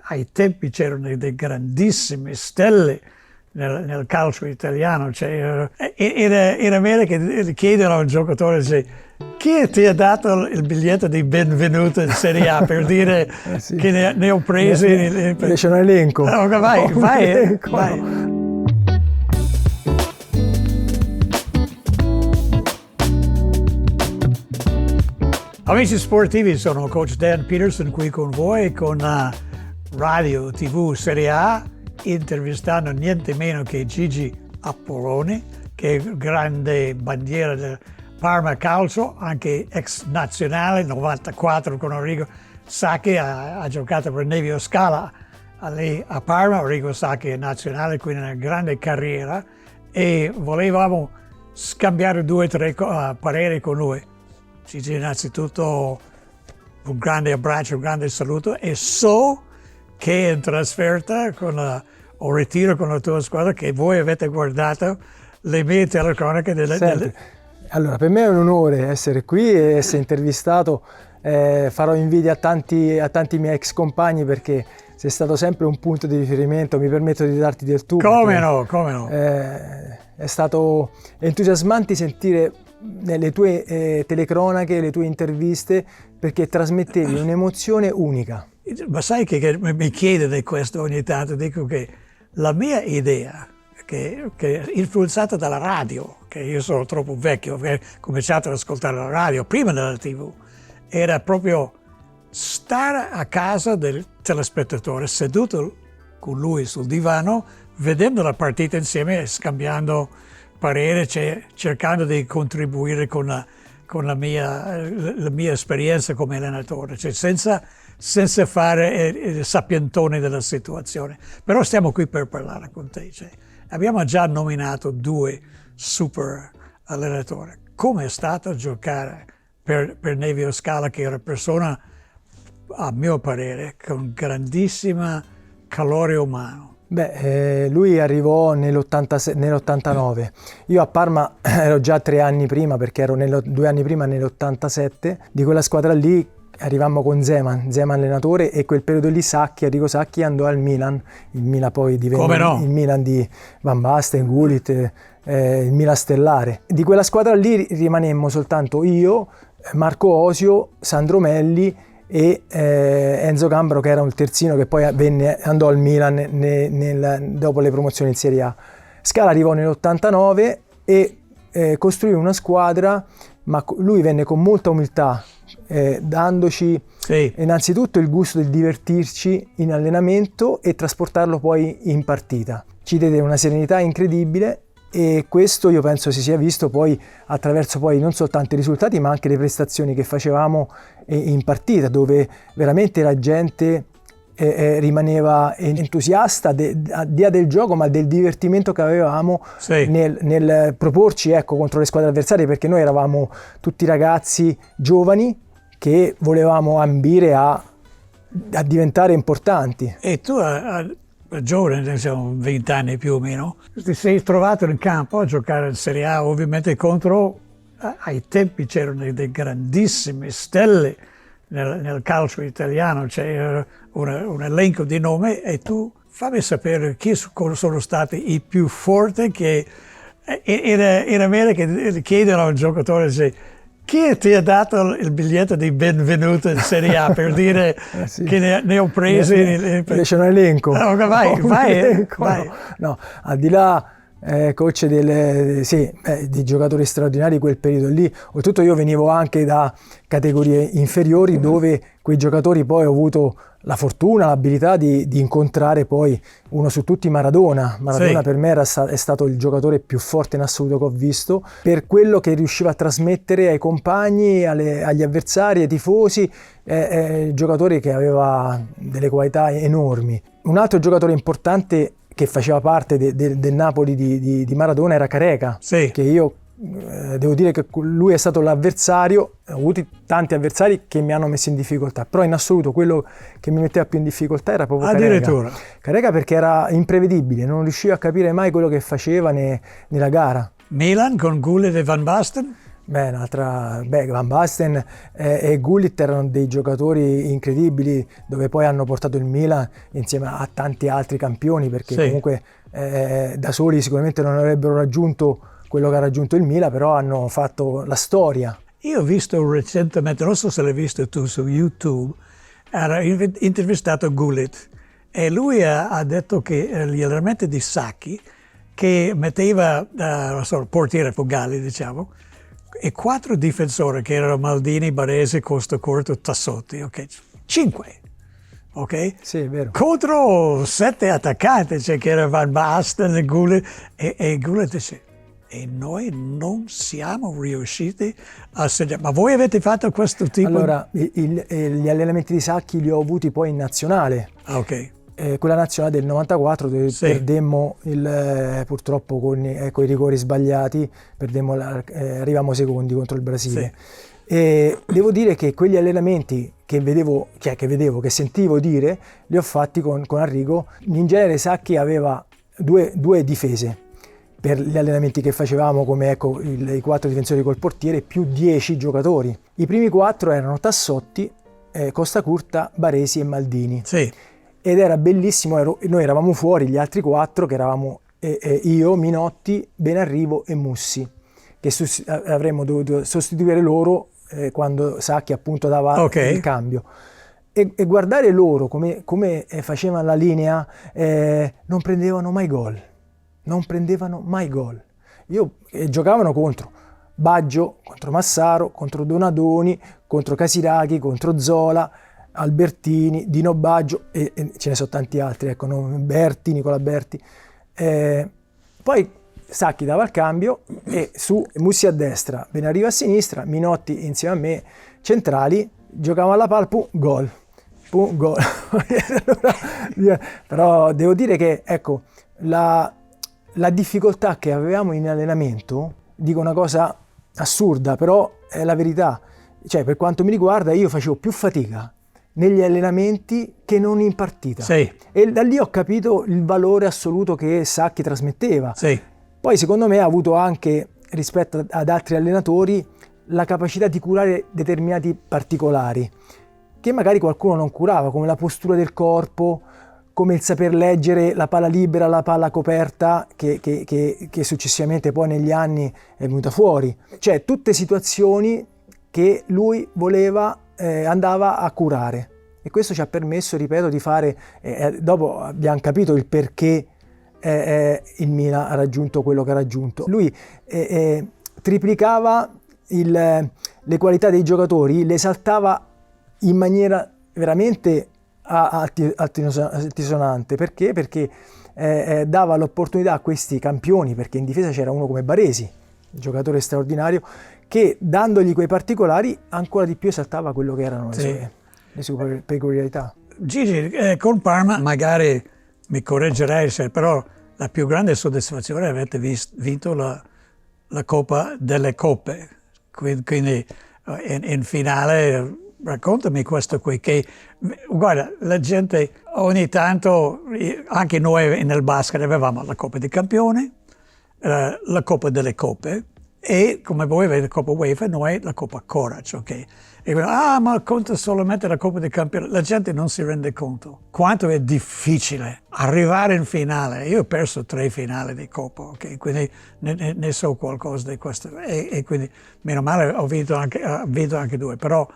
ai tempi c'erano delle grandissime stelle nel calcio italiano. Cioè, era vero che chiedono a un giocatore, chi ti ha dato il biglietto di benvenuto in Serie A, per dire sì. che ne ho presi. C'è un elenco. Vai. Amici sportivi, sono coach Dan Peterson qui con voi con Radio TV Serie A, intervistando niente meno che Gigi Apolloni, che è grande bandiera del Parma Calcio, anche ex nazionale, 94 con Arrigo Sacchi, ha giocato per Nevio Scala lì a Parma. Arrigo Sacchi è nazionale, quindi una grande carriera, e volevamo scambiare 2 o 3 pareri con lui. Gigi, innanzitutto un grande abbraccio, un grande saluto, e so che in trasferta o ritiro con la tua squadra che voi avete guardato le mie telecronache Allora, per me è un onore essere qui e essere intervistato. Farò invidia a tanti miei ex compagni, perché sei stato sempre un punto di riferimento. Mi permetto di darti del tu. Come no. È stato entusiasmante sentire nelle tue telecronache, le tue interviste, perché trasmettevi un'emozione unica. Ma sai che mi chiede di questo ogni tanto? Dico che la mia idea, che è influenzata dalla radio, che io sono troppo vecchio, ho cominciato ad ascoltare la radio prima della TV, era proprio stare a casa del telespettatore, seduto con lui sul divano, vedendo la partita insieme e scambiando parere, cercando di contribuire con la mia esperienza come allenatore, cioè senza fare il sapientone della situazione. Però stiamo qui per parlare con te. Cioè, abbiamo già nominato 2 super allenatori. Come è stato giocare per Nevio Scala, che è una persona, a mio parere, con grandissimo calore umano? Lui arrivò nell'89. Io a Parma ero già 3 anni prima, perché ero 2 anni prima, nell'87. Di quella squadra lì arrivammo con Zeman allenatore, e quel periodo lì Arrigo Sacchi andò al Milan. Il Milan poi divenne il Milan di Van Basten, Gullit, il Milan stellare. Di quella squadra lì rimanemmo soltanto io, Marco Osio, Sandro Melli e Enzo Gambaro, che era un terzino che poi andò al Milan dopo le promozioni in Serie A. Scala arrivò nell'89 e costruì una squadra, ma lui venne con molta umiltà, dandoci innanzitutto il gusto di divertirci in allenamento e trasportarlo poi in partita. Ci diede una serenità incredibile, e questo io penso si sia visto poi attraverso poi non soltanto i risultati, ma anche le prestazioni che facevamo in partita, dove veramente la gente rimaneva entusiasta del gioco, ma del divertimento che avevamo nel proporci contro le squadre avversarie, perché noi eravamo tutti ragazzi giovani che volevamo ambire a diventare importanti. E tu giovane, siamo 20 anni più o meno, ti sei trovato in campo a giocare in Serie A, ovviamente contro, ai tempi c'erano delle grandissime stelle nel calcio italiano, c'è un elenco di nomi, e tu fammi sapere chi sono stati i più forti, che era vero che chiedono a un giocatore, chi ti ha dato il biglietto di benvenuto in Serie A, per dire che ne ho presi. C'è un elenco. Vai. No, al di là coach di giocatori straordinari di quel periodo lì. Oltretutto io venivo anche da categorie inferiori, dove quei giocatori poi ho avuto la fortuna, l'abilità di incontrare poi uno su tutti, Maradona. Per me è stato il giocatore più forte in assoluto che ho visto, per quello che riusciva a trasmettere ai compagni, agli avversari, ai tifosi, giocatore che aveva delle qualità enormi. Un altro giocatore importante che faceva parte del Napoli di Maradona era Careca, che io devo dire che lui è stato l'avversario. Ho avuto tanti avversari che mi hanno messo in difficoltà, però in assoluto quello che mi metteva più in difficoltà era proprio Careca, perché era imprevedibile, non riusciva a capire mai quello che faceva nella gara. Milan con Gullit e Van Basten? Van Basten e Gullit erano dei giocatori incredibili, dove poi hanno portato il Milan insieme a tanti altri campioni, perché Sì. comunque da soli sicuramente non avrebbero raggiunto quello che ha raggiunto il Milan, però hanno fatto la storia. Io ho visto recentemente, non so se l'hai visto tu su YouTube, era intervistato Gullit e lui ha detto che gli allenamenti di Sacchi, che metteva il portiere Fugali, diciamo, e 4 difensori che erano Maldini, Baresi, Costa Curto, Tassotti, ok? 5, ok? Sì, è vero. Contro 7 attaccanti, cioè che era Van Basten e Gullit, e Gullit dice, e noi non siamo riusciti a segnare. Ma voi avete fatto questo tipo? Allora, gli allenamenti di Sacchi li ho avuti poi in nazionale. Ah, ok. Quella nazionale del 94 dove Sì. perdemmo purtroppo con i rigori sbagliati, arrivammo secondi contro il Brasile. Sì. E devo dire che quegli allenamenti che sentivo dire, li ho fatti con Arrigo. In genere Sacchi aveva due difese per gli allenamenti che facevamo, come i 4 difensori col portiere più 10 giocatori. I primi 4 erano Tassotti, Costa Curta, Baresi e Maldini. Sì. Ed era bellissimo, noi eravamo fuori, gli altri 4 che eravamo io, Minotti, Benarrivo e Mussi, che avremmo dovuto sostituire loro quando Sacchi appunto dava il cambio. E guardare loro come facevano la linea, non prendevano mai gol. Giocavano contro Baggio, contro Massaro, contro Donadoni, contro Casiraghi, contro Zola, Albertini, Dino Baggio e ce ne sono tanti altri, ecco, Nicola Berti. Poi Sacchi dava il cambio e su Mussi a destra, Benarrivo a sinistra, Minotti insieme a me, centrali, giocavamo alla palla, gol. Però devo dire che, ecco, la difficoltà che avevamo in allenamento, dico una cosa assurda, però è la verità, cioè per quanto mi riguarda io facevo più fatica negli allenamenti che non in partita. Sì. E da lì ho capito il valore assoluto che Sacchi trasmetteva. Sì. Poi secondo me ha avuto anche, rispetto ad altri allenatori, la capacità di curare determinati particolari che magari qualcuno non curava, come la postura del corpo, come il saper leggere la palla libera, la palla coperta, che successivamente poi negli anni è venuta fuori. Cioè tutte situazioni che lui andava a curare, e questo ci ha permesso, ripeto, di fare, dopo abbiamo capito il perché il Milan ha raggiunto quello che ha raggiunto. Lui triplicava le qualità dei giocatori, le esaltava in maniera veramente altisonante. Perché? Perché dava l'opportunità a questi campioni, perché in difesa c'era uno come Baresi, giocatore straordinario, che dandogli quei particolari ancora di più esaltava quello che erano le sue peculiarità. Gigi, con Parma magari mi correggerai, però la più grande soddisfazione è avete vinto la Coppa delle Coppe, quindi in finale. Raccontami questo qui, che guarda, la gente ogni tanto, anche noi nel basket avevamo la Coppa dei Campioni, la Coppa delle Coppe, e come voi avete la Coppa UEFA, noi la Coppa Corac, ok? E ma conta solamente la Coppa dei Campioni. La gente non si rende conto quanto è difficile arrivare in finale. Io ho perso 3 finali di Coppa, ok? Quindi ne so qualcosa di questo. E quindi, meno male, ho vinto anche 2, però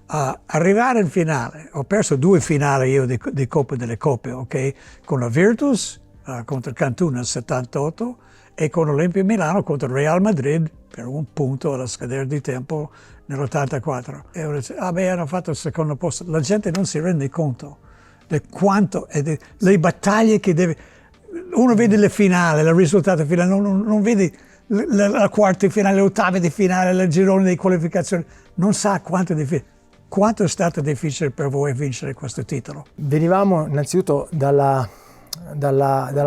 arrivare in finale, ho perso 2 finali io di Coppa delle Coppe, ok? Con la Virtus contro il Cantù nel 78 e con l'Olimpia Milano contro il Real Madrid per un punto alla scadere di tempo nell'84. E ho detto, hanno fatto il secondo posto. La gente non si rende conto di quanto, le battaglie che deve. Uno vede le finali, il risultato finale, non vede la quarta finale, l'ottava di finale, il girone di qualificazione, non sa quanto è difficile. Quanto è stato difficile per voi vincere questo titolo? Venivamo innanzitutto dalla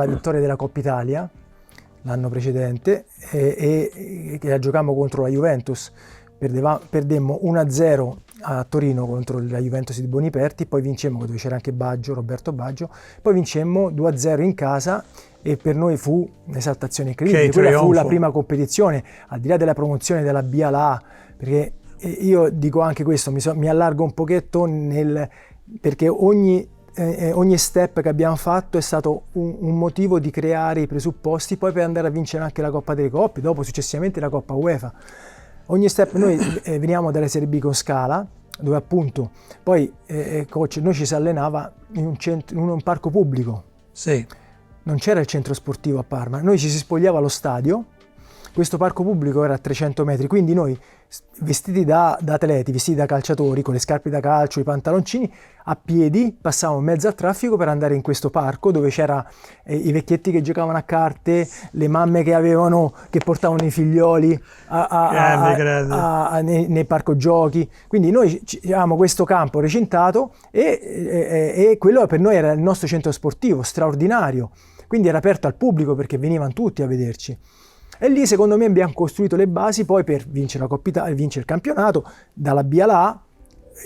vittoria della Coppa Italia l'anno precedente e che la giocammo contro la Juventus. Perdemmo 1-0 a Torino contro la Juventus di Boniperti, poi vincemmo, dove c'era anche Roberto Baggio, poi vincemmo 2-0 in casa e per noi fu un'esaltazione incredibile. Quella fu la prima competizione, al di là della promozione della B alla A, perché io dico anche questo, mi allargo un pochetto perché ogni step che abbiamo fatto è stato un motivo di creare i presupposti poi per andare a vincere anche la Coppa delle Coppe, dopo successivamente la Coppa UEFA. Ogni step, noi veniamo dalle Serie B con Scala, dove appunto poi coach, noi ci si allenava in un parco pubblico. Sì. Non c'era il centro sportivo a Parma, noi ci si spogliava allo stadio, questo parco pubblico era a 300 metri, quindi noi vestiti da atleti, vestiti da calciatori, con le scarpe da calcio, i pantaloncini, a piedi passavamo in mezzo al traffico per andare in questo parco dove c'era i vecchietti che giocavano a carte, le mamme che portavano i figlioli nei parco giochi. Quindi noi avevamo questo campo recintato e quello per noi era il nostro centro sportivo, straordinario. Quindi era aperto al pubblico perché venivano tutti a vederci. E lì secondo me abbiamo costruito le basi poi per vincere la Coppa Italia, vincere il campionato, dalla B alla A,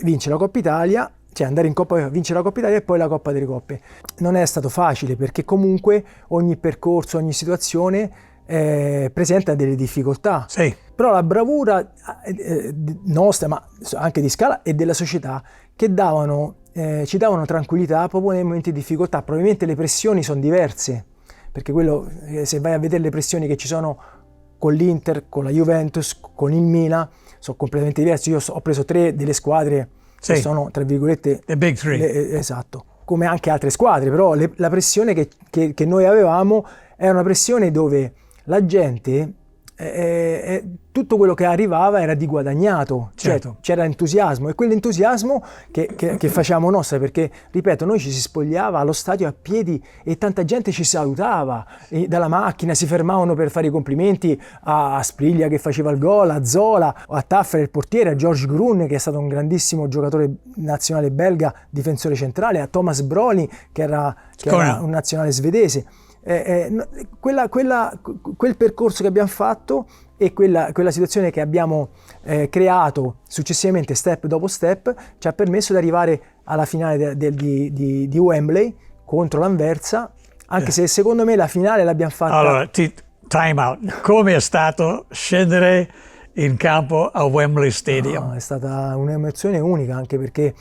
vincere la Coppa Italia, cioè andare in Coppa, vincere la Coppa Italia e poi la Coppa delle Coppe. Non è stato facile perché comunque ogni percorso, ogni situazione presenta delle difficoltà. Sì. Però la bravura nostra, ma anche di Scala e della società, che ci davano tranquillità proprio nei momenti di difficoltà. Probabilmente le pressioni sono diverse, perché se vai a vedere le pressioni che ci sono con l'Inter, con la Juventus, con il Milan, sono completamente diverse. Io ho preso 3 delle squadre che sono, tra virgolette, the big three. Esatto, come anche altre squadre, però la pressione che noi avevamo è una pressione dove la gente, tutto quello che arrivava era di guadagnato, certo. Cioè c'era entusiasmo, e quell'entusiasmo che facciamo nostra, perché ripeto, noi ci si spogliava allo stadio a piedi e tanta gente ci salutava dalla macchina, si fermavano per fare i complimenti a Spriglia che faceva il gol, a Zola, a Taffer il portiere, a George Grun che è stato un grandissimo giocatore nazionale belga, difensore centrale, a Thomas Brolin che era un nazionale svedese. Quel percorso che abbiamo fatto e quella situazione che abbiamo creato successivamente step dopo step ci ha permesso di arrivare alla finale di Wembley contro l'Anversa, anche se secondo me la finale l'abbiamo fatta. Allora, time out. Come è stato scendere in campo a Wembley Stadium? No, è stata un'emozione unica, anche perché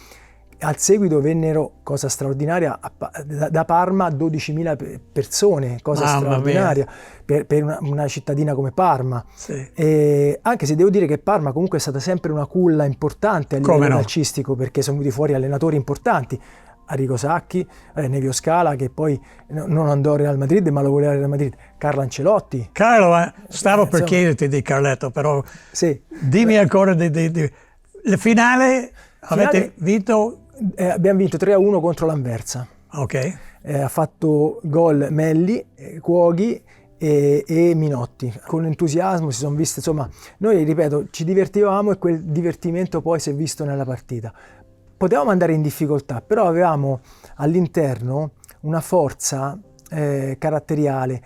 al seguito vennero, cosa straordinaria, da Parma 12.000 persone, cosa straordinaria per una cittadina come Parma. Sì. E anche se devo dire che Parma comunque è stata sempre una culla importante a livello calcistico, perché sono venuti fuori allenatori importanti, Arrigo Sacchi, Nevio Scala, che poi non andò al Real Madrid ma lo voleva al Real Madrid, Carlo Ancelotti. Carlo, stavo per chiederti di Carletto, però sì. Dimmi ancora la finale, avete vinto? Abbiamo vinto 3-1 contro l'Anversa. Ok. Ha fatto gol Melli, Cuoghi e Minotti. Con entusiasmo si sono viste, insomma, noi ripeto, ci divertivamo e quel divertimento poi si è visto nella partita. Potevamo andare in difficoltà, però avevamo all'interno una forza caratteriale,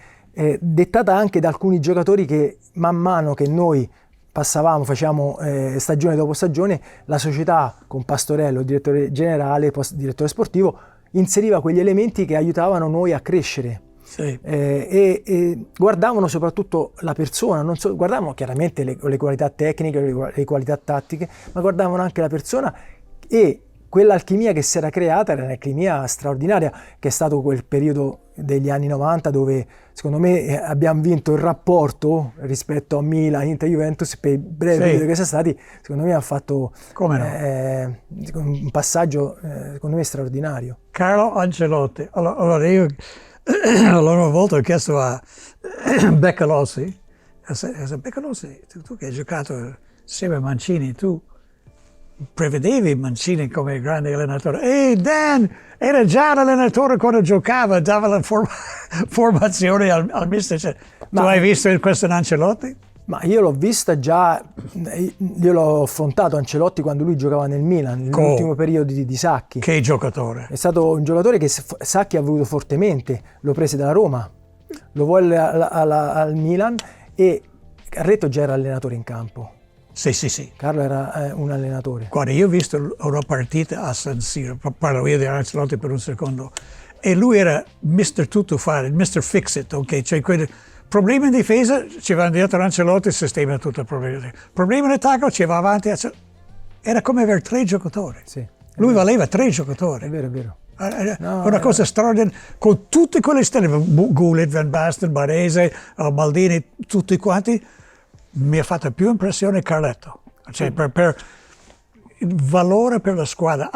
dettata anche da alcuni giocatori che man mano che noi facciamo stagione dopo stagione, la società con Pastorello, direttore generale, direttore sportivo, inseriva quegli elementi che aiutavano noi a crescere. Sì. E guardavano soprattutto la persona, guardavano chiaramente le qualità tecniche, le qualità tattiche, ma guardavano anche la persona, e quell'alchimia che si era creata era un'alchimia straordinaria, che è stato quel periodo degli anni 90 dove secondo me abbiamo vinto il rapporto rispetto a Milan, Inter, Juventus per i brevi periodi che sono stati. Secondo me ha fatto un passaggio secondo me straordinario. Carlo Ancelotti. Allora io una volta ho chiesto a Beccalossi, Beccalossi, tu che hai giocato insieme a Mancini, tu prevedevi Mancini come grande allenatore? Dan era già l'allenatore quando giocava, dava la formazione al mister. Tu hai visto questo in Ancelotti? Ma io l'ho vista già, io l'ho affrontato Ancelotti quando lui giocava nel Milan, nell'ultimo periodo di Sacchi. Che giocatore! È stato un giocatore che Sacchi ha voluto fortemente, lo prese dalla Roma, lo volle al Milan, e Carretto già era allenatore in campo. Sì. Carlo era un allenatore. Guarda, io ho visto una partita a San Siro, parlo io di Ancelotti per un secondo, e lui era Mr. Tuttofare, Mr. Fix-It, ok? Cioè, quei problemi in difesa, ci va dietro Ancelotti e sistema tutto il problema. Problemi in attacco, ci va avanti. Era come avere 3 giocatori. Sì, Lui valeva 3 giocatori. è vero, è vero. Una cosa straordinaria, con tutte quelle stelle, Gullit, Van Basten, Baresi, Maldini, tutti quanti, mi ha fatto più impressione Carletto. Cioè, per il valore per la squadra,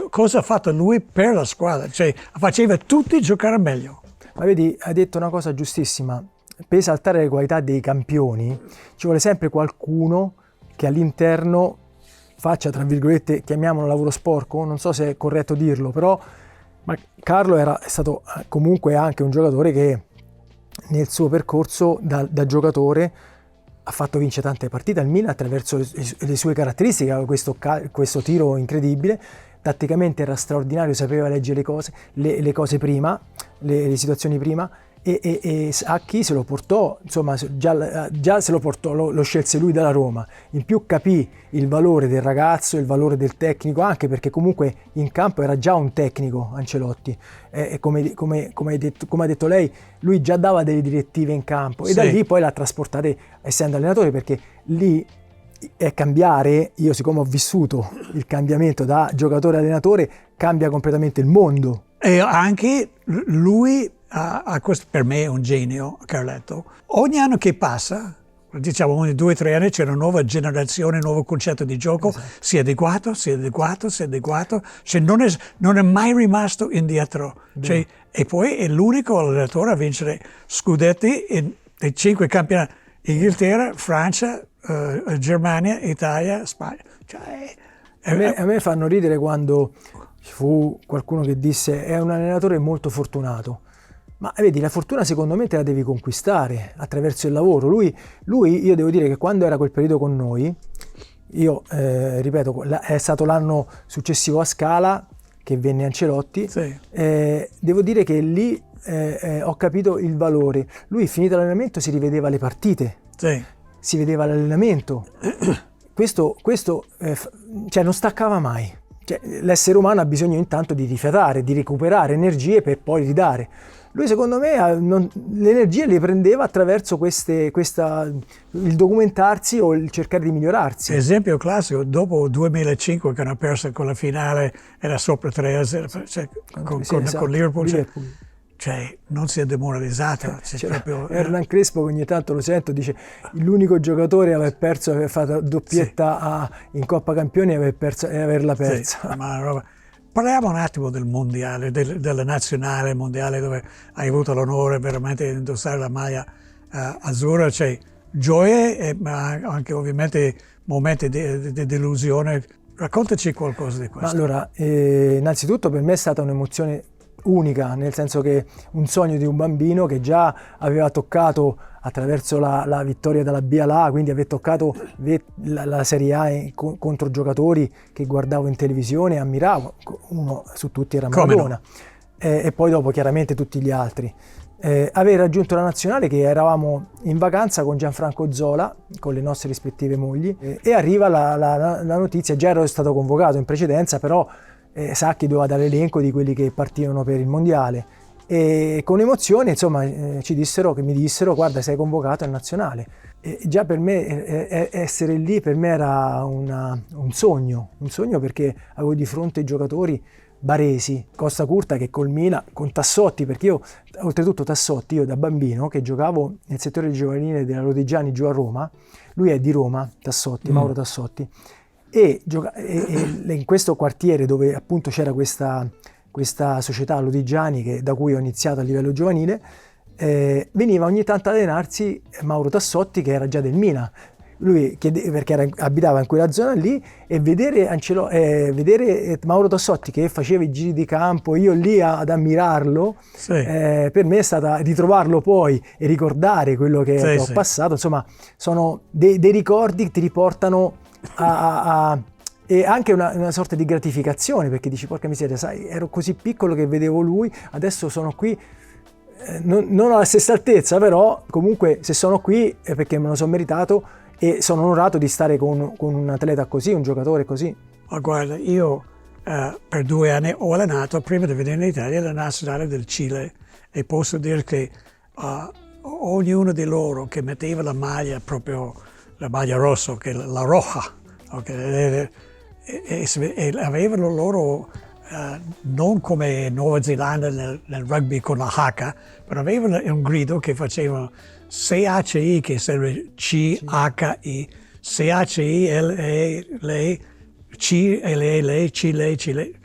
cosa ha fatto lui per la squadra, cioè faceva tutti giocare meglio. Ma vedi, hai detto una cosa giustissima, per esaltare le qualità dei campioni ci vuole sempre qualcuno che all'interno faccia, tra virgolette, chiamiamolo lavoro sporco, non so se è corretto dirlo, però ma Carlo è stato comunque anche un giocatore che nel suo percorso da giocatore ha fatto vincere tante partite al Milan attraverso le sue caratteristiche, questo tiro incredibile, tatticamente era straordinario, sapeva leggere le cose prima, le situazioni prima, e Sacchi se lo portò, insomma già se lo portò, lo scelse lui dalla Roma, in più capì il valore del ragazzo, il valore del tecnico, anche perché comunque in campo era già un tecnico Ancelotti, e come ha detto lei, lui già dava delle direttive in campo, e da lì poi l'ha trasportate essendo allenatore, perché lì è cambiare. Io, siccome ho vissuto il cambiamento da giocatore a allenatore, cambia completamente il mondo. E anche lui questo per me è un genio, Carletto. Ogni anno che passa, diciamo ogni 2 o 3 anni, c'è una nuova generazione, un nuovo concetto di gioco, esatto. si è adeguato, cioè non è mai rimasto indietro. Cioè, e poi è l'unico allenatore a vincere scudetti nei 5 campionati: Inghilterra, Francia, Germania, Italia, Spagna. Cioè, a me fanno ridere quando ci fu qualcuno che disse è un allenatore molto fortunato. Ma vedi, la fortuna secondo me te la devi conquistare attraverso il lavoro. Lui, io devo dire che quando era quel periodo con noi, io ripeto, è stato l'anno successivo a Scala che venne Ancelotti, sì. Devo dire che lì ho capito il valore. Lui, finito l'allenamento, si rivedeva le partite, sì. si vedeva l'allenamento. Questo cioè non staccava mai. Cioè, l'essere umano ha bisogno intanto di rifiatare, di recuperare energie per poi ridare. Lui, secondo me, le energie le prendeva attraverso il documentarsi o il cercare di migliorarsi. Esempio classico, dopo 2005 che hanno perso con la finale, era sopra 3-0, cioè, con Liverpool. Cioè, non si è demoralizzato. Hernan Crespo, ogni tanto lo sento, dice l'unico giocatore aveva perso, aveva fatto doppietta in Coppa Campioni e averla persa. Sì, ma roba. Parliamo un attimo del mondiale, della nazionale mondiale, dove hai avuto l'onore veramente di indossare la maglia azzurra, cioè gioie, ma anche ovviamente momenti di delusione. Raccontaci qualcosa di questo. Ma allora, innanzitutto per me è stata un'emozione unica, nel senso che un sogno di un bambino che già aveva toccato attraverso la vittoria della BLA, quindi aveva toccato la Serie A contro giocatori che guardavo in televisione e ammiravo, uno su tutti era Maradona, e poi dopo chiaramente tutti gli altri. Aver raggiunto la nazionale, che eravamo in vacanza con Gianfranco Zola, con le nostre rispettive mogli, e arriva la notizia, già ero stato convocato in precedenza, però Sacchi doveva dare l'elenco di quelli che partivano per il mondiale, e con emozione insomma mi dissero guarda, sei convocato in nazionale. E già per me essere lì per me era un sogno, perché avevo di fronte giocatori Baresi, Costa Curta, che colmina con Tassotti, perché io oltretutto Tassotti, io da bambino che giocavo nel settore giovanile della Lodigiani giù a Roma, lui è di Roma, Tassotti, Mauro Tassotti, e in questo quartiere dove appunto c'era questa società Lodigiani da cui ho iniziato a livello giovanile, veniva ogni tanto ad allenarsi Mauro Tassotti, che era già del Milan. Lui perché abitava in quella zona lì, e vedere Mauro Tassotti che faceva i giri di campo, io lì ad ammirarlo, sì. Per me è stata ritrovarlo poi e ricordare quello che ho passato, insomma sono dei ricordi che ti riportano e anche una sorta di gratificazione, perché dici porca miseria, sai, ero così piccolo che vedevo lui, adesso sono qui, non alla stessa altezza, però comunque se sono qui è perché me lo sono meritato e sono onorato di stare con un atleta così, un giocatore così. Ma guarda, io per 2 anni ho allenato, prima di venire in Italia, la nazionale del Cile, e posso dire che ognuno di loro che metteva la maglia, proprio la maglia rossa, che la roja, okay, e avevano loro, non come Nuova Zelanda nel rugby con la H, però avevano un grido che facevano CHI, che serve CHI, CHI, lei, C, lei,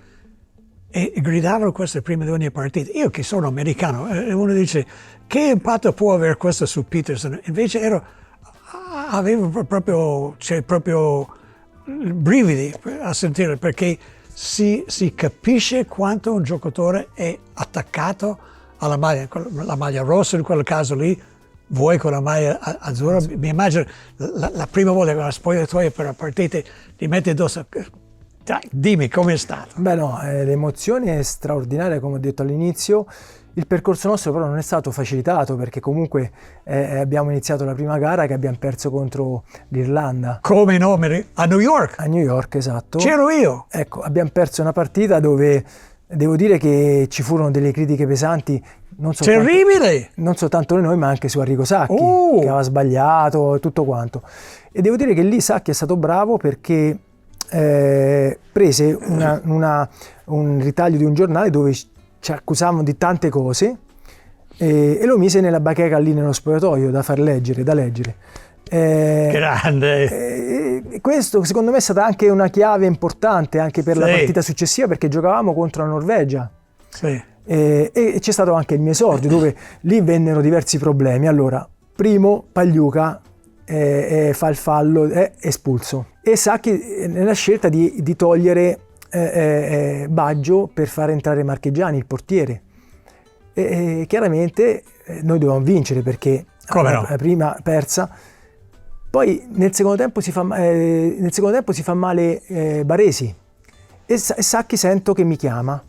e gridavano questo prima di ogni partita. Io che sono americano, uno dice, che impatto può avere questo su Peterson? Invece avevo proprio brividi a sentire, perché si capisce quanto un giocatore è attaccato alla maglia, la maglia rossa in quel caso lì, voi con la maglia azzurra. Mi immagino la prima volta che la spogliatoia per la partita ti metti addosso. Dai, dimmi com'è stato. Beh no, l'emozione è straordinaria, come ho detto all'inizio. Il percorso nostro però non è stato facilitato, perché comunque abbiamo iniziato la prima gara che abbiamo perso contro l'Irlanda. Come no? A New York? A New York, esatto. C'ero io. Ecco, abbiamo perso una partita dove devo dire che ci furono delle critiche pesanti, terribile! Non soltanto noi, ma anche su Arrigo Sacchi, che aveva sbagliato tutto quanto. E devo dire che lì Sacchi è stato bravo, perché prese un ritaglio di un giornale dove ci accusavano di tante cose e lo mise nella bacheca lì nello spogliatoio da leggere. Grande! Questo secondo me è stata anche una chiave importante anche per la partita successiva, perché giocavamo contro la Norvegia. Sì. E c'è stato anche il mio esordio, dove lì vennero diversi problemi. Allora, primo, Pagliuca fa il fallo, è espulso, e Sacchi nella scelta di togliere Baggio per far entrare Marchegiani, il portiere, e chiaramente noi dovevamo vincere, perché la prima persa. Poi nel secondo tempo si fa male Baresi, e Sacchi sento che mi chiama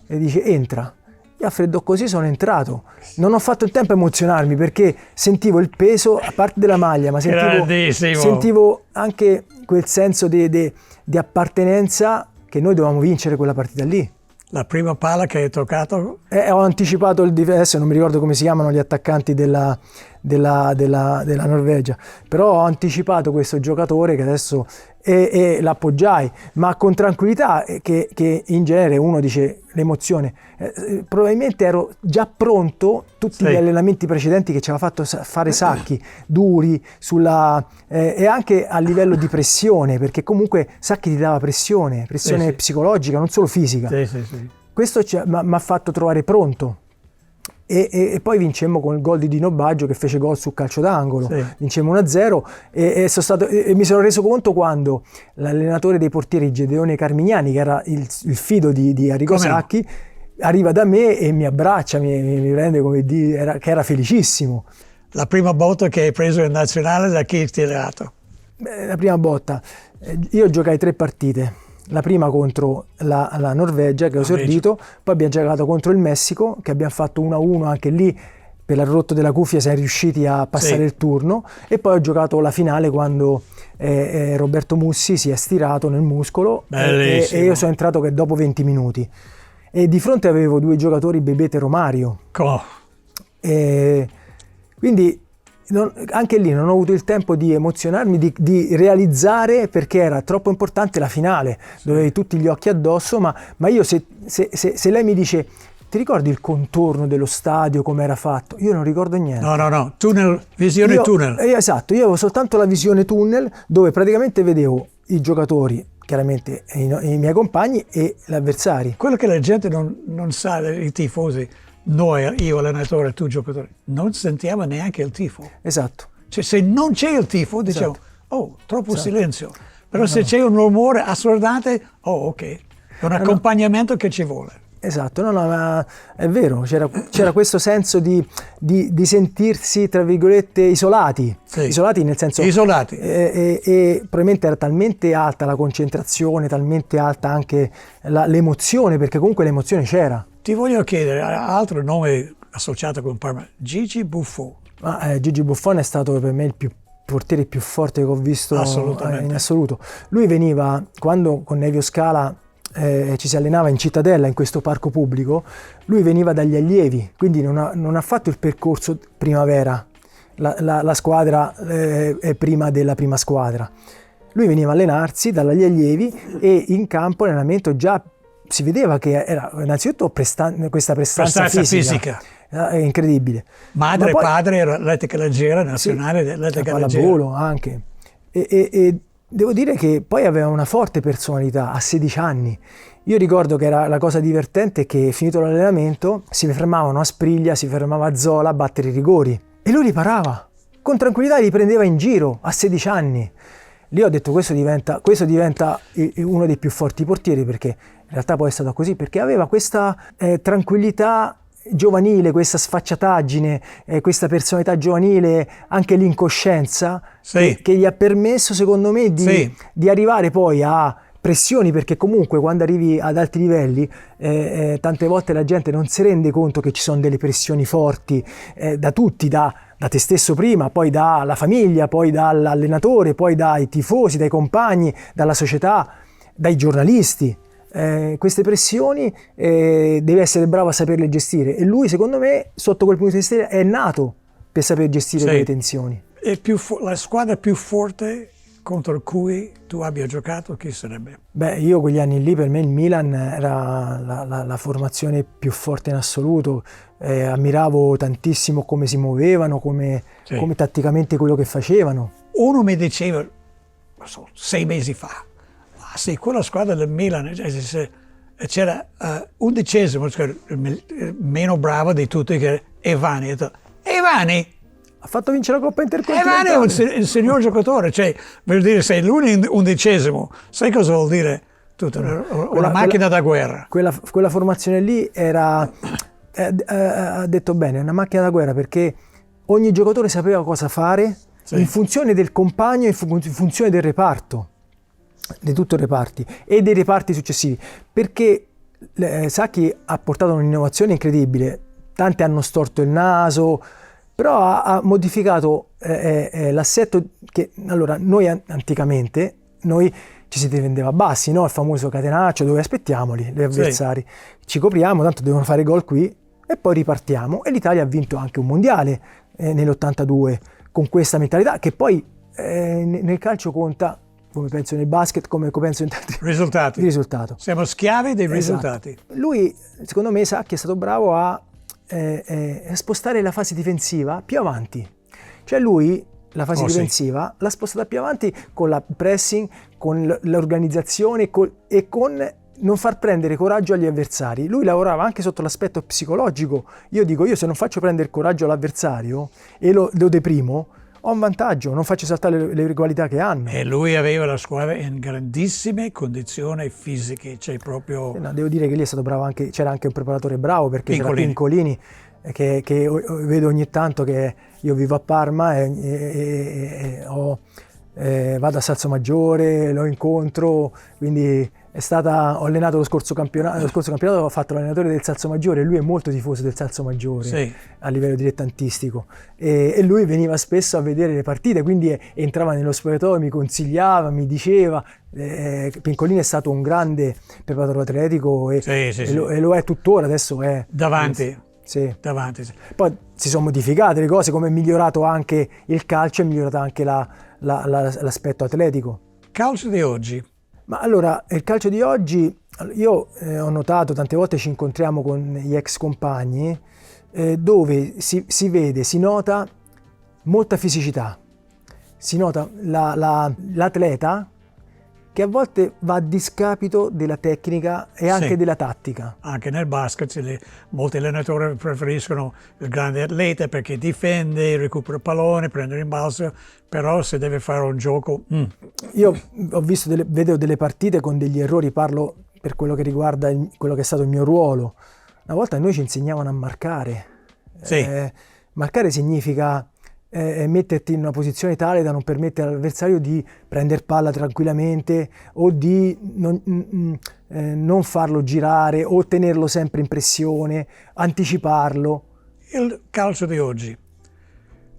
e dice entra. Io a freddo così sono entrato, non ho fatto il tempo a emozionarmi, perché sentivo il peso, a parte della maglia, ma sentivo anche quel senso di appartenenza, che noi dovevamo vincere quella partita lì. La prima palla che hai toccato? Ho anticipato adesso non mi ricordo come si chiamano gli attaccanti della Norvegia, però ho anticipato questo giocatore che adesso e l'appoggiai, ma con tranquillità, che in genere uno dice l'emozione. Probabilmente ero già pronto, tutti gli allenamenti precedenti che ci aveva fatto fare Sacchi, duri, e anche a livello di pressione, perché comunque Sacchi ti dava pressione psicologica, non solo fisica. Questo mi ha fatto trovare pronto. E poi vincemmo con il gol di Dino Baggio, che fece gol sul calcio d'angolo. Vincemmo 1-0 e mi sono reso conto quando l'allenatore dei portieri Gedeone Carmignani, che era il fido di Arrigo Sacchi, arriva da me e mi abbraccia, mi prende come dire che era felicissimo. La prima botta che hai preso in nazionale, da chi ti hai dato? La prima botta, io giocai 3 partite. La prima contro la Norvegia, che ho esordito, poi abbiamo giocato contro il Messico, che abbiamo fatto 1-1, anche lì per l'arrotto della cuffia siamo riusciti a passare il turno, e poi ho giocato la finale quando Roberto Mussi si è stirato nel muscolo e io sono entrato che dopo 20 minuti. E di fronte avevo 2 giocatori, Bebeto e Romario. Quindi anche lì non ho avuto il tempo di emozionarmi, di realizzare, perché era troppo importante la finale, dove avevi tutti gli occhi addosso, ma io se lei mi dice ti ricordi il contorno dello stadio come era fatto? Io non ricordo niente. No, visione tunnel. Esatto, io avevo soltanto la visione tunnel, dove praticamente vedevo i giocatori, chiaramente i miei compagni e gli avversari. Quello che la gente non sa, i tifosi, noi, io allenatore, tu giocatore, non sentiamo neanche il tifo. Esatto. Cioè, se non c'è il tifo, diciamo, troppo silenzio. Però se c'è un rumore assordante, ok, è un accompagnamento che ci vuole. Esatto, ma è vero, c'era questo senso di sentirsi, tra virgolette, isolati. Isolati nel senso... Isolati. E probabilmente era talmente alta la concentrazione, talmente alta anche l'emozione, perché comunque l'emozione c'era. Ti voglio chiedere, altro nome associato con Parma, Gigi Buffon. Gigi Buffon è stato per me il portiere più forte che ho visto in assoluto. Lui veniva, quando con Nevio Scala ci si allenava in cittadella, in questo parco pubblico, lui veniva dagli allievi, quindi non ha fatto il percorso primavera, la squadra prima della prima squadra. Lui veniva a allenarsi dagli allievi e in campo, allenamento, già si vedeva che era innanzitutto questa prestanza fisica. È incredibile. Madre e padre era atletica leggera, nazionale dell'atletica leggera. Pallavolo anche. E devo dire che poi aveva una forte personalità a 16 anni. Io ricordo che era la cosa divertente che finito l'allenamento si fermavano a Spriglia, si fermava a Zola a battere i rigori e lui li parava. Con tranquillità li prendeva in giro a 16 anni. Lì ho detto questo diventa uno dei più forti portieri, perché in realtà poi è stato così, perché aveva questa tranquillità giovanile, questa sfacciataggine, questa personalità giovanile, anche l'incoscienza che gli ha permesso secondo me di arrivare poi a pressioni, perché comunque quando arrivi ad alti livelli tante volte la gente non si rende conto che ci sono delle pressioni forti da tutti, da te stesso prima, poi dalla famiglia, poi dall'allenatore, poi dai tifosi, dai compagni, dalla società, dai giornalisti. Queste pressioni devi essere bravo a saperle gestire, e lui secondo me sotto quel punto di vista è nato per saper gestire quelle tensioni. La squadra più forte contro cui tu abbia giocato chi sarebbe? Beh, io quegli anni lì per me il Milan era la formazione più forte in assoluto. Ammiravo tantissimo come si muovevano, come tatticamente quello che facevano. Uno mi diceva, 6 mesi fa, sì, quella squadra del Milan c'era 11esimo, cioè il meno bravo di tutti, che Evani. Evani? Ha fatto vincere la Coppa Intercontinentale. Evani è un signor giocatore, cioè, per dire, sei l'11esimo, sai cosa vuol dire? Una macchina da guerra. Quella formazione lì era, ha detto bene, una macchina da guerra, perché ogni giocatore sapeva cosa fare in funzione del compagno, in funzione del reparto. Di tutto il reparti e dei reparti successivi, perché Sacchi ha portato un'innovazione incredibile. Tanti hanno storto il naso, però ha modificato l'assetto che, allora, noi anticamente ci si difendeva bassi, no? Il famoso catenaccio, dove aspettiamoli gli avversari, ci copriamo, tanto devono fare gol qui e poi ripartiamo. E l'Italia ha vinto anche un mondiale nell'82 con questa mentalità, che poi nel calcio conta, come penso nel basket, come penso in tanti risultato. Siamo schiavi dei risultati. Lui, secondo me, Sacchi è stato bravo a spostare la fase difensiva più avanti. Cioè lui la fase difensiva l'ha spostata più avanti con la pressing, con l'organizzazione e con non far prendere coraggio agli avversari. Lui lavorava anche sotto l'aspetto psicologico. Io se non faccio prendere coraggio all'avversario e lo deprimo, ho un vantaggio, non faccio saltare le qualità che hanno. E lui aveva la squadra in grandissime condizioni fisiche, cioè proprio... No, devo dire che lì è stato bravo anche, c'era anche un preparatore bravo, perché c'era Pincolini, che vedo ogni tanto, che io vivo a Parma e vado a Salsomaggiore, lo incontro, quindi ho allenato lo scorso campionato ho fatto l'allenatore del Salsomaggiore, e lui è molto tifoso del Salsomaggiore a livello dilettantistico, e lui veniva spesso a vedere le partite, quindi entrava nello spogliatoio, mi consigliava, mi diceva. Pincolini è stato un grande preparatore atletico e lo è tuttora, adesso è davanti. Davanti. Poi si sono modificate le cose, come è migliorato anche il calcio, è migliorato anche l'aspetto atletico. Calcio di oggi. Ma allora, il calcio di oggi, io ho notato, tante volte ci incontriamo con gli ex compagni, dove si vede, si nota molta fisicità, si nota l'atleta che a volte va a discapito della tecnica e anche della tattica. Anche nel basket molti allenatori preferiscono il grande atleta perché difende, recupera il pallone, prende il rimbalzo, però se deve fare un gioco... Io ho visto vedo delle partite con degli errori, parlo per quello che riguarda quello che è stato il mio ruolo. Una volta a noi ci insegnavano a marcare. Marcare significa metterti in una posizione tale da non permettere all'avversario di prendere palla tranquillamente, o di non farlo girare, o tenerlo sempre in pressione, anticiparlo. Il calcio di oggi,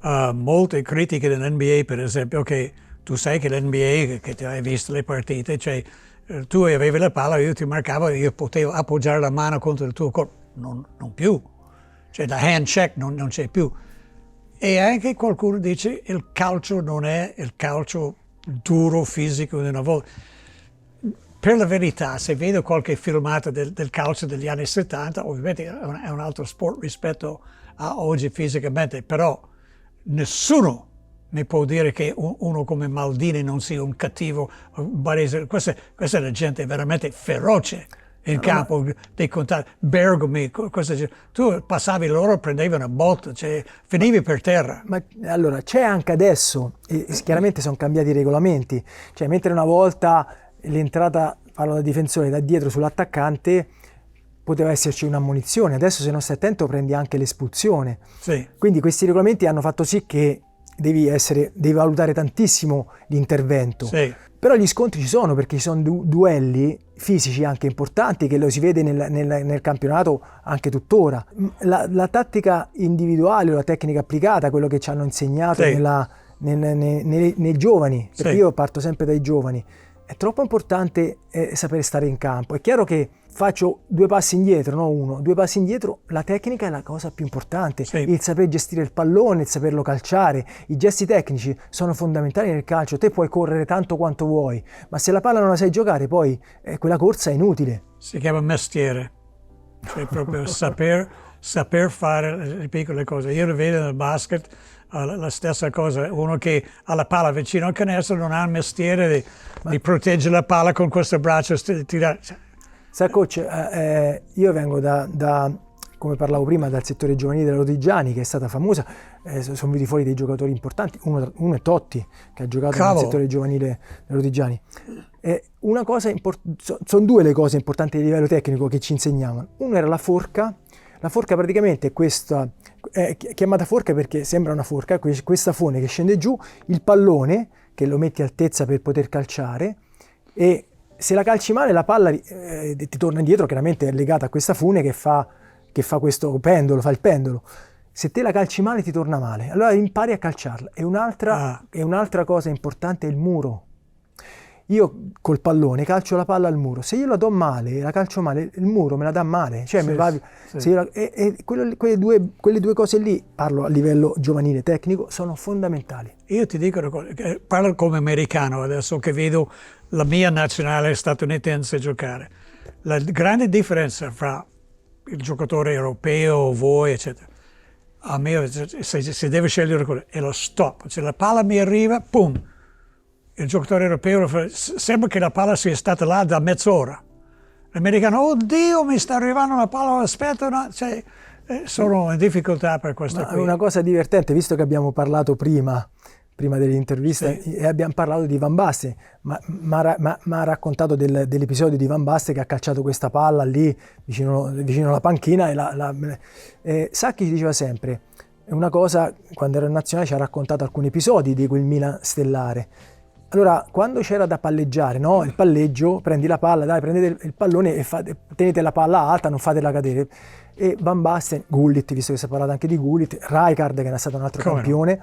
molte critiche dell'NBA, per esempio, che tu sai che l'NBA, che ti hai visto le partite, cioè tu avevi la palla, io ti marcavo, io potevo appoggiare la mano contro il tuo corpo, non più, cioè da hand check non c'è più. E anche qualcuno dice il calcio non è il calcio duro, fisico di una volta. Per la verità, se vedo qualche filmato del calcio degli anni 70, ovviamente è un altro sport rispetto a oggi fisicamente, però nessuno mi può dire che uno come Maldini non sia un cattivo barese. Questa è la gente veramente feroce in campo, dei contatti. Bergomi, tu passavi loro, prendevi una botta, cioè, finivi per terra. Ma allora c'è anche adesso, e chiaramente sono cambiati i regolamenti, cioè mentre una volta l'entrata, parlo da difensore, da dietro sull'attaccante, poteva esserci un'ammonizione, adesso se non stai attento prendi anche l'espulsione. Sì. Quindi questi regolamenti hanno fatto sì che devi valutare tantissimo l'intervento. Sì. Però gli scontri ci sono, perché ci sono duelli fisici anche importanti, che lo si vede nel campionato anche tuttora. La tattica individuale o la tecnica applicata, quello che ci hanno insegnato sì. nei giovani, perché sì. io parto sempre dai giovani, è troppo importante sapere stare in campo. È chiaro che faccio 2 passi indietro, no uno, 2 passi indietro, la tecnica è la cosa più importante, sì. il saper gestire il pallone, il saperlo calciare, i gesti tecnici sono fondamentali nel calcio. Te puoi correre tanto quanto vuoi, ma se la palla non la sai giocare, poi quella corsa è inutile. Si chiama mestiere, cioè proprio saper fare le piccole cose. Io lo vedo nel basket, la stessa cosa, uno che ha la palla vicino al canestro non ha il mestiere di proteggere la palla con questo braccio, tirare. Sai coach, io vengo da, come parlavo prima, dal settore giovanile della Lodigiani, che è stata famosa, sono venuti fuori dei giocatori importanti, uno è Totti, che ha giocato nel settore giovanile della Lodigiani. Una cosa sono 2 le cose importanti a livello tecnico che ci insegnavano. Uno era la forca praticamente è questa, è chiamata forca perché sembra una forca, questa fune che scende giù, il pallone che lo metti a altezza per poter calciare, e se la calci male la palla ti torna indietro, chiaramente è legata a questa fune che fa questo pendolo, fa il pendolo. Se te la calci male ti torna male, allora impari a calciarla. E un'altra cosa importante è il muro. Io col pallone calcio la palla al muro, se io la do male, la calcio male, il muro me la dà male, cioè quelle due cose lì, parlo a livello giovanile tecnico, sono fondamentali. Io ti dico una cosa, parlo come americano adesso che vedo la mia nazionale statunitense giocare. La grande differenza fra il giocatore europeo, voi, eccetera, a me se deve scegliere quello, è lo stop. Se la palla mi arriva, pum! Il giocatore europeo sembra che la palla sia stata là da mezz'ora. L'americano, oddio, mi sta arrivando la palla, aspetta, no? Cioè, sono in difficoltà per questo. Ma è una cosa divertente, visto che abbiamo parlato prima dell'intervista, sì, e abbiamo parlato di Van Basten, ma ha raccontato dell'episodio di Van Basten che ha calciato questa palla lì vicino alla panchina e Sacchi ci diceva sempre una cosa, quando era in nazionale ci ha raccontato alcuni episodi di quel Milan stellare. Allora, quando c'era da palleggiare, no? Il palleggio, prendi la palla, dai, prendete il pallone e tenete la palla alta, non fatela cadere. E Van Basten, Gullit, visto che si è parlato anche di Gullit, Rijkaard, che era stato un altro campione,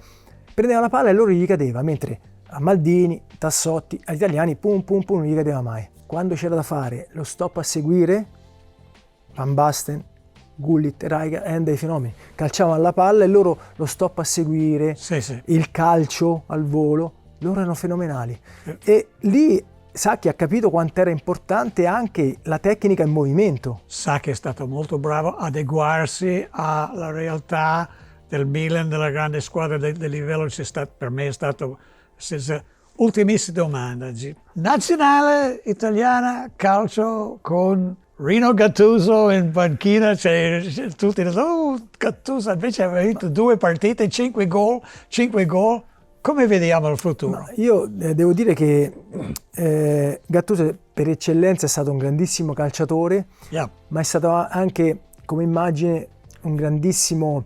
prendeva la palla e loro gli cadeva, mentre a Maldini, Tassotti, agli italiani, pum pum pum, non gli cadeva mai. Quando c'era da fare lo stop a seguire, Van Basten, Gullit, Rijkaard erano dei fenomeni. Calciavano la palla e loro lo stop a seguire, sì, sì, il calcio al volo, loro erano fenomenali. E lì Sacchi ha capito quanto era importante anche la tecnica in movimento. Sacchi è stato molto bravo a adeguarsi alla realtà del Milan, della grande squadra del livello. Per me è stato... Ultimissima domanda. Nazionale italiana calcio con Rino Gattuso in panchina, tutti dicono, Gattuso invece aveva vinto 2 partite, 5 gol. Come vediamo il futuro? No, io devo dire che Gattuso per eccellenza è stato un grandissimo calciatore, ma è stato anche come immagine un grandissimo,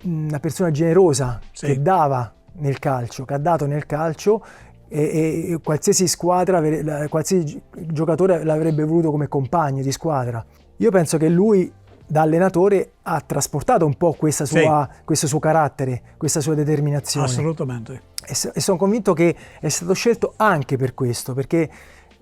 una persona generosa, sì, che dava nel calcio, che ha dato nel calcio, e qualsiasi squadra, qualsiasi giocatore l'avrebbe voluto come compagno di squadra. Io penso che lui da allenatore ha trasportato un po' questo suo carattere, questa sua determinazione. Assolutamente. E sono convinto che è stato scelto anche per questo, perché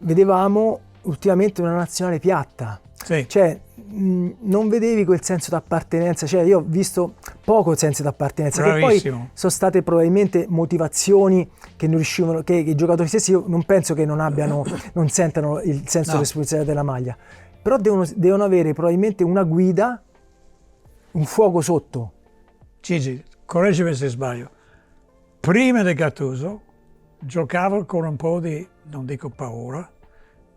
vedevamo ultimamente una nazionale piatta. Sì. Cioè, non vedevi quel senso d'appartenenza, cioè io ho visto poco senso d'appartenenza, Bravissimo. che poi sono state probabilmente motivazioni che non riuscivano, che i giocatori stessi io non penso che non sentano il senso di responsabilità della maglia, però devono avere probabilmente una guida, un fuoco sotto. Gigi, correggimi se sbaglio, prima di Gattuso giocavo con un po' di, non dico paura,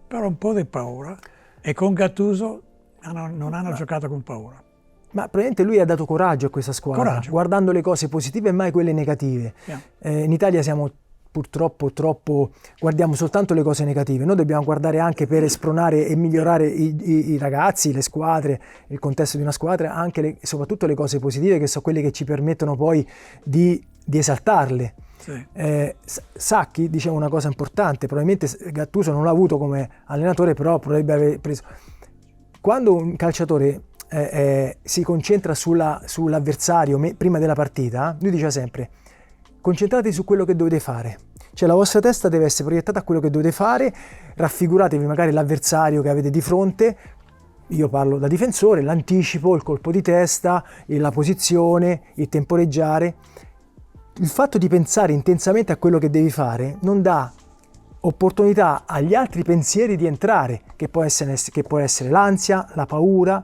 però un po' di paura, e con Gattuso non hanno giocato con paura. Ma probabilmente lui ha dato coraggio a questa squadra, guardando le cose positive e mai quelle negative. In Italia siamo purtroppo troppo, guardiamo soltanto le cose negative. Noi dobbiamo guardare anche, per spronare e migliorare i ragazzi, le squadre, il contesto di una squadra, anche soprattutto le cose positive, che sono quelle che ci permettono poi di esaltarle. Sì. Sacchi diceva una cosa importante, probabilmente Gattuso non l'ha avuto come allenatore, però potrebbe aver preso. Quando un calciatore si concentra sull'avversario prima della partita, lui diceva sempre: concentratevi su quello che dovete fare, cioè la vostra testa deve essere proiettata a quello che dovete fare, raffiguratevi magari l'avversario che avete di fronte, io parlo da difensore, l'anticipo, il colpo di testa, la posizione, il temporeggiare. Il fatto di pensare intensamente a quello che devi fare non dà opportunità agli altri pensieri di entrare, che può essere l'ansia, la paura.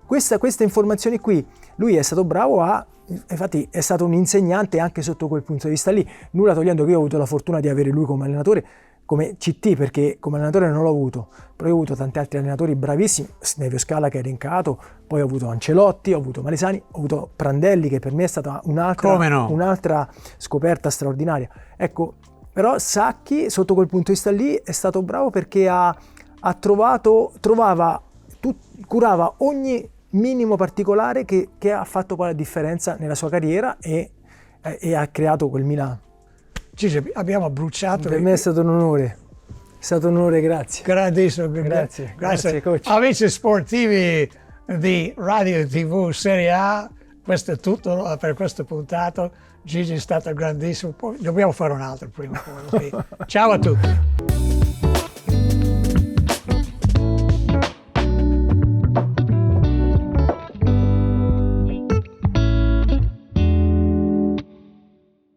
Queste informazioni qui, lui è stato bravo infatti è stato un insegnante anche sotto quel punto di vista lì, nulla togliendo che io ho avuto la fortuna di avere lui come allenatore, come CT, perché come allenatore non l'ho avuto, però io ho avuto tanti altri allenatori bravissimi, Nevio Scala che è elencato, poi ho avuto Ancelotti, ho avuto Malesani, ho avuto Prandelli, che per me è stata un'altra scoperta straordinaria. Ecco, però Sacchi sotto quel punto di vista lì è stato bravo, perché curava ogni minimo particolare che ha fatto poi la differenza nella sua carriera e ha creato quel Milan. Gigi, abbiamo bruciato. Per me è stato un onore. È stato un onore, grazie. Grandissimo. Grazie coach. Amici sportivi di Radio TV Serie A, questo è tutto per questa puntata. Gigi è stato grandissimo. Poi dobbiamo fare un altro prima. Ciao a tutti.